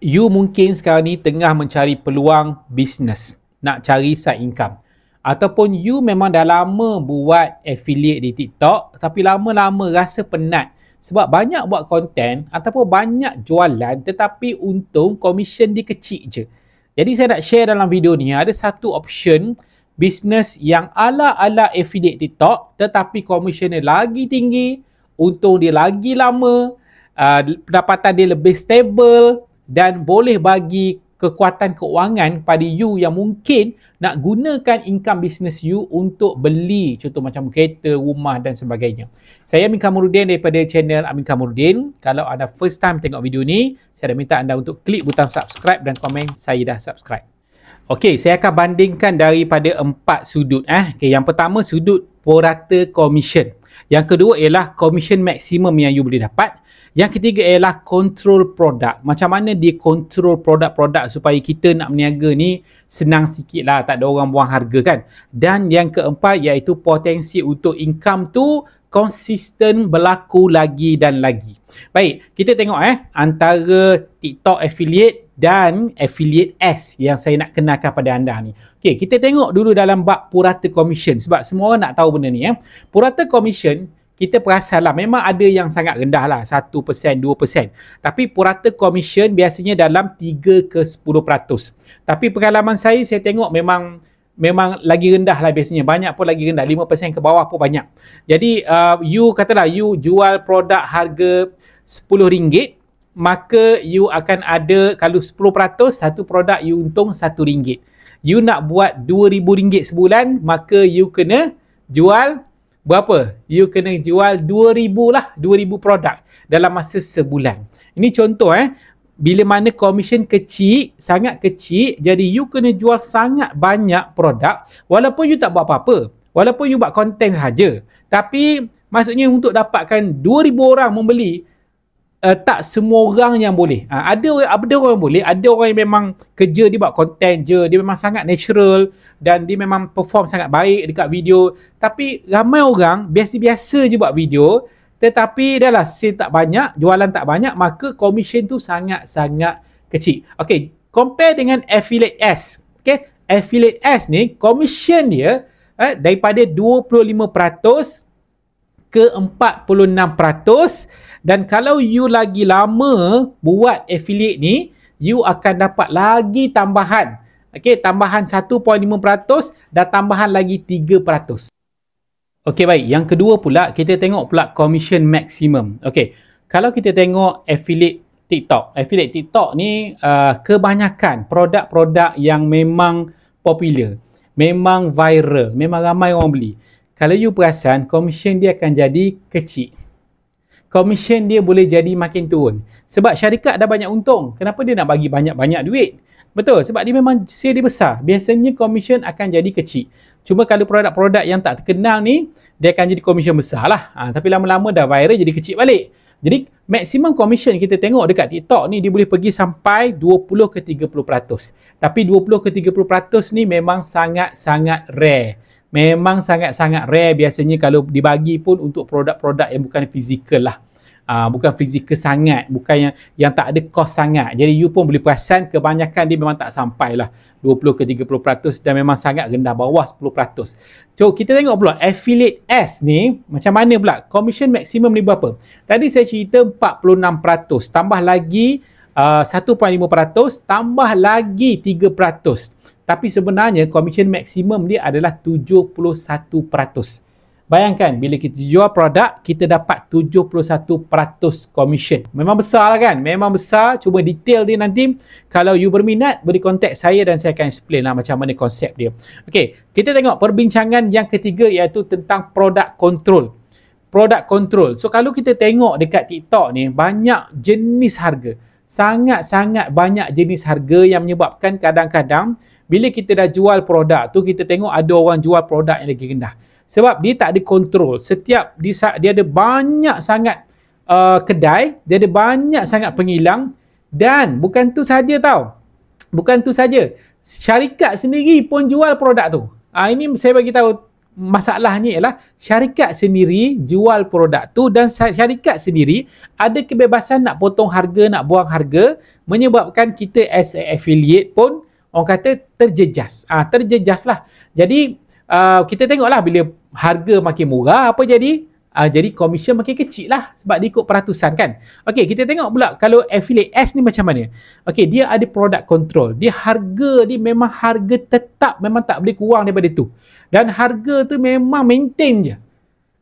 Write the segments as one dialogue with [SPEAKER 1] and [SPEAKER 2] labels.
[SPEAKER 1] you mungkin sekarang ni tengah mencari peluang bisnes, nak cari side income. Ataupun you memang dah lama buat affiliate di TikTok tapi lama-lama rasa penat sebab banyak buat konten ataupun banyak jualan tetapi untung komisen dia kecil je. Jadi saya nak share dalam video ni ada satu option bisnes yang ala-ala affiliate TikTok tetapi komisen dia lagi tinggi, untung dia lagi lama, pendapatan dia lebih stable dan boleh bagi kekuatan keuangan pada you yang mungkin nak gunakan income business you untuk beli contoh macam kereta, rumah dan sebagainya. Saya Amin Kamarudin daripada channel Amin Kamarudin. Kalau anda first time tengok video ni, saya dah minta anda untuk klik butang subscribe dan komen saya dah subscribe. Okey, saya akan bandingkan daripada 4 sudut. Okay, yang pertama sudut purata komisen. Yang kedua ialah komisen maksimum yang you boleh dapat. Yang ketiga ialah control produk. Macam mana dia control produk-produk supaya kita nak berniaga ni senang sikit lah. Tak ada orang buang harga kan. Dan yang keempat iaitu potensi untuk income tu konsisten berlaku lagi dan lagi. Baik, kita tengok antara TikTok affiliate dan affiliate S yang saya nak kenalkan pada anda ni. Okey, kita tengok dulu dalam bab purata commission sebab semua orang nak tahu benda ni. Purata commission kita perasan lah memang ada yang sangat rendah lah 1%, 2%. Tapi purata commission biasanya dalam 3 ke 10%. Tapi pengalaman saya tengok memang lagi rendah lah biasanya. Banyak pun lagi rendah. 5% ke bawah pun banyak. Jadi you katalah you jual produk harga RM10, maka you akan ada kalau 10%, satu produk you untung RM1. You nak buat RM2,000 sebulan, maka you kena jual berapa? You kena jual 2,000 lah, 2,000 produk dalam masa sebulan. Ini contoh bila mana komisen kecil, sangat kecil, jadi you kena jual sangat banyak produk walaupun you tak buat apa-apa. Walaupun you buat konten sahaja. Tapi maksudnya untuk dapatkan 2,000 orang membeli, tak semua orang yang boleh. Ada orang yang boleh, ada orang yang memang kerja dia buat konten je, dia memang sangat natural dan dia memang perform sangat baik dekat video. Tapi ramai orang biasa-biasa je buat video tetapi dah lah sale tak banyak, jualan tak banyak, maka komisen tu sangat-sangat kecil. Okey, compare dengan affiliate S. Okey, affiliate S ni komisen dia daripada 25% ke 46%. Dan kalau you lagi lama buat affiliate ni, you akan dapat lagi tambahan. Okey, tambahan 1.5% dan tambahan lagi 3%. Okey, baik. Yang kedua pula, kita tengok pula commission maximum. Okey, kalau kita tengok affiliate TikTok. Affiliate TikTok ni kebanyakan produk-produk yang memang popular, memang viral, memang ramai orang beli. Kalau you perasan, commission dia akan jadi kecil. Komisen dia boleh jadi makin turun. Sebab syarikat dah banyak untung. Kenapa dia nak bagi banyak-banyak duit? Betul, sebab dia memang sale dia besar. Biasanya komisen akan jadi kecil. Cuma kalau produk-produk yang tak terkenal ni, dia akan jadi komisen besar lah. Tapi lama-lama dah viral jadi kecil balik. Jadi maksimum komisen kita tengok dekat TikTok ni dia boleh pergi sampai 20 ke 30%. Tapi 20 ke 30% ni memang sangat-sangat rare. Memang sangat-sangat rare biasanya kalau dibagi pun untuk produk-produk yang bukan fizikal lah. Bukan fizikal sangat, bukan yang tak ada kos sangat. Jadi you pun boleh perasan kebanyakan dia memang tak sampai lah 20 ke 30% dan memang sangat rendah, bawah 10%. So kita tengok pula affiliate S ni macam mana pula. Commission maksimum ni berapa? Tadi saya cerita 46%, tambah lagi 1.5%, tambah lagi 3%. Tapi sebenarnya komisen maksimum dia adalah 71%. Bayangkan bila kita jual produk, kita dapat 71% komisen. Memang besar lah kan? Memang besar. Cuma detail dia nanti, kalau you berminat, boleh contact saya dan saya akan explain lah macam mana konsep dia. Okey, kita tengok perbincangan yang ketiga iaitu tentang product control. Product control. So kalau kita tengok dekat TikTok ni, banyak jenis harga. Sangat-sangat banyak jenis harga yang menyebabkan kadang-kadang bila kita dah jual produk tu, kita tengok ada orang jual produk yang lagi rendah. Sebab dia tak ada kontrol. Setiap dia ada banyak sangat kedai, dia ada banyak sangat pengilang. Dan bukan tu saja tau. Bukan tu saja. Syarikat sendiri pun jual produk tu. Ini saya bagi tahu masalahnya ialah syarikat sendiri jual produk tu dan syarikat sendiri ada kebebasan nak potong harga, nak buang harga, menyebabkan kita as a affiliate pun orang kata terjejas. Terjejas lah. Jadi kita tengoklah bila harga makin murah apa jadi? Jadi komisen makin kecil lah sebab dia ikut peratusan kan. Okey, kita tengok pula kalau affiliate S ni macam mana. Okey, dia ada product control. Dia harga dia memang harga tetap, memang tak boleh kurang daripada tu. Dan harga tu memang maintain je.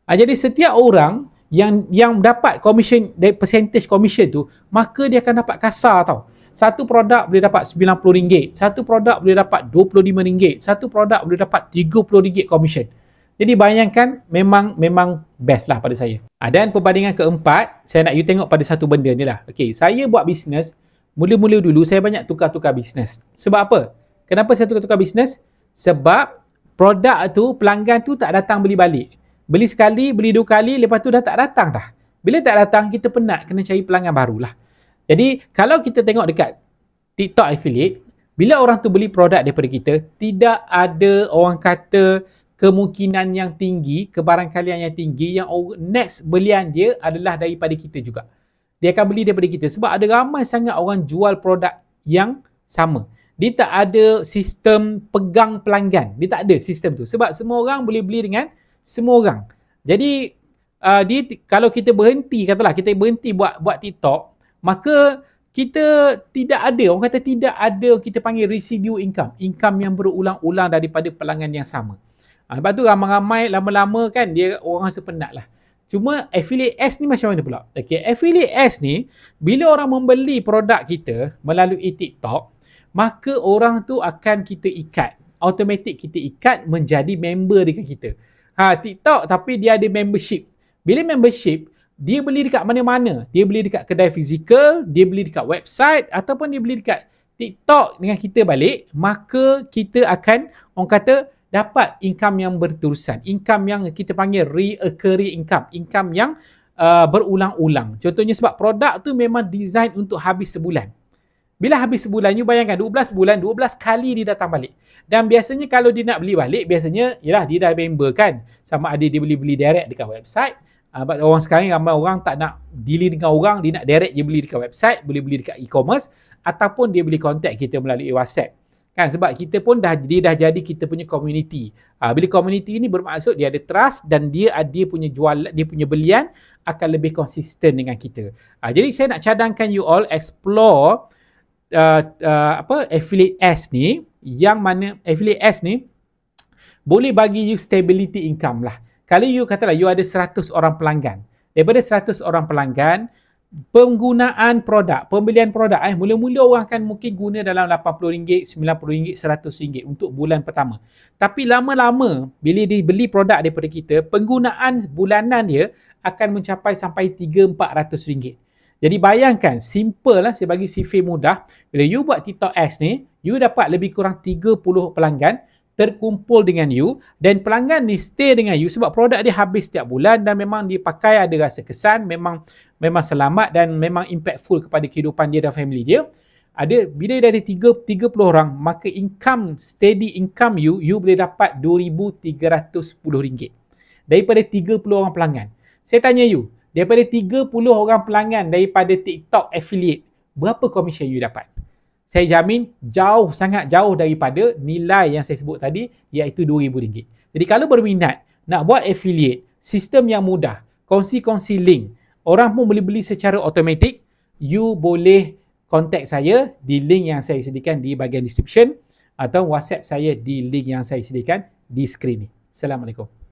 [SPEAKER 1] Jadi setiap orang yang dapat commission, percentage commission tu, maka dia akan dapat kasar tau. Satu produk boleh dapat RM90, satu produk boleh dapat RM25, satu produk boleh dapat RM30 commission. Jadi bayangkan memang best lah pada saya. Dan perbandingan keempat, saya nak you tengok pada satu benda ni lah. Okay, saya buat bisnes, mula-mula dulu saya banyak tukar-tukar bisnes. Sebab apa? Kenapa saya tukar-tukar bisnes? Sebab produk tu, pelanggan tu tak datang beli balik. Beli sekali, beli 2 kali, lepas tu dah tak datang dah. Bila tak datang, kita penat kena cari pelanggan barulah. Jadi kalau kita tengok dekat TikTok affiliate, bila orang tu beli produk daripada kita, tidak ada orang kata kemungkinan yang tinggi, kebarangkalian yang tinggi yang next belian dia adalah daripada kita juga. Dia akan beli daripada kita sebab ada ramai sangat orang jual produk yang sama. Dia tak ada sistem pegang pelanggan. Dia tak ada sistem tu sebab semua orang boleh beli dengan semua orang. Jadi kalau kita berhenti, katalah kita berhenti buat TikTok, maka kita tidak ada, orang kata tidak ada, kita panggil residual income yang berulang-ulang daripada pelanggan yang sama. Lepas tu ramai-ramai lama-lama kan dia orang rasa penat lah. Cuma affiliate S ni macam mana pula? Okay, affiliate S ni bila orang membeli produk kita melalui TikTok, maka orang tu akan kita ikat. Automatic kita ikat menjadi member dengan kita. TikTok tapi dia ada membership. Bila membership, dia beli dekat mana-mana. Dia beli dekat kedai fizikal, dia beli dekat website ataupun dia beli dekat TikTok dengan kita balik, maka kita akan orang kata dapat income yang berterusan. Income yang kita panggil recurring income yang berulang-ulang. Contohnya sebab produk tu memang design untuk habis sebulan. Bila habis sebulan, you bayangkan 12 bulan, 12 kali dia datang balik. Dan biasanya kalau dia nak beli balik, biasanya yalah dia dah member kan. Sama ada dia beli direct dekat website. Orang sekarang ramai orang tak nak dealing dengan orang, dia nak direct je beli dekat website, boleh beli dekat e-commerce ataupun dia boleh contact kita melalui WhatsApp. Kan, sebab kita pun dia dah jadi kita punya community. Bila community ni bermaksud dia ada trust dan dia punya dia punya belian akan lebih konsisten dengan kita. Jadi saya nak cadangkan you all explore affiliate S ni, yang mana affiliate S ni boleh bagi you stability income lah. Kalau you katalah you ada 100 orang pelanggan, daripada 100 orang pelanggan, penggunaan produk, pembelian produk, mula-mula orang akan mungkin guna dalam RM80, RM90, RM100 untuk bulan pertama. Tapi lama-lama bila dia beli produk daripada kita, penggunaan bulanan dia akan mencapai sampai RM300-400. Jadi bayangkan, simple lah, saya bagi sifir mudah. Bila you buat TikTok Ads ni, you dapat lebih kurang 30 pelanggan terkumpul dengan you dan pelanggan ni stay dengan you sebab produk dia habis setiap bulan dan memang dia pakai ada rasa kesan, memang selamat dan memang impactful kepada kehidupan dia dan family dia. Bila dia ada 30 orang, maka steady income you boleh dapat RM2,310 daripada 30 orang pelanggan. Saya tanya you, daripada 30 orang pelanggan daripada TikTok affiliate, berapa commission you dapat? Saya jamin sangat jauh daripada nilai yang saya sebut tadi, iaitu RM2,000. Jadi kalau berminat nak buat affiliate, sistem yang mudah, kongsi-kongsi link, orang pun boleh beli secara automatik, you boleh contact saya di link yang saya sediakan di bahagian description atau WhatsApp saya di link yang saya sediakan di skrin ni. Assalamualaikum.